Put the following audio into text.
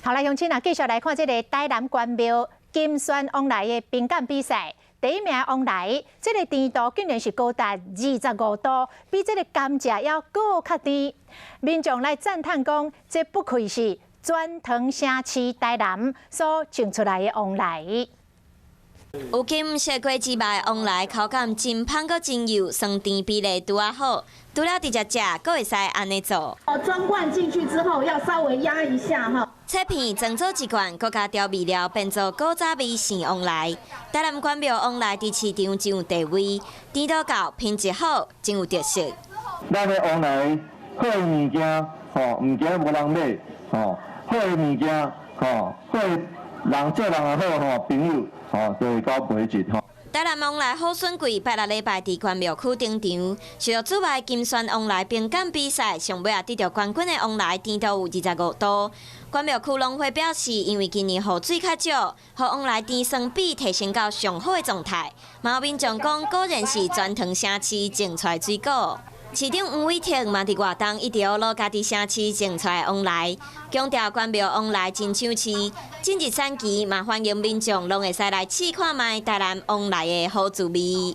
好，来，乡亲啊，继续来看这个台南关庙金选往来的评鉴比赛。第一名往来，这个甜度竟然是高达25度，比这个甘蔗要更较甜。民众来赞叹讲，这不愧是转塘城市台南所种出来的往来。有金小果之外，往来口感真香搁真油，酸甜比例拄啊好。除了直接食，搁会使安尼做。装罐进去之后，要稍微压一下哈。切片装做一罐，搁加调味料变做古早味鲜往来。台南关庙往来伫市场真有地位，甜度高，品质好，真有特色。咱的往来好的物件，唔惊无人买，好的物件，好人做人也好，朋友，就会交陪一吼。台南往来好选贵，拜六礼拜伫关庙区登场，受到主办金选往来评鉴比赛，上尾也得到冠军的往来甜度有25度。关庙区农会表示，因为今年雨水较少，互往来甜酸比提升到上好的状态。毛民众讲，果然是转塘城市种出来水果。市长黄伟霆嘛伫活动一直攞家己城市种出来往来，强调关庙往来真抢市，今日产期嘛欢迎民众拢会使来试看卖台南往来的好滋味。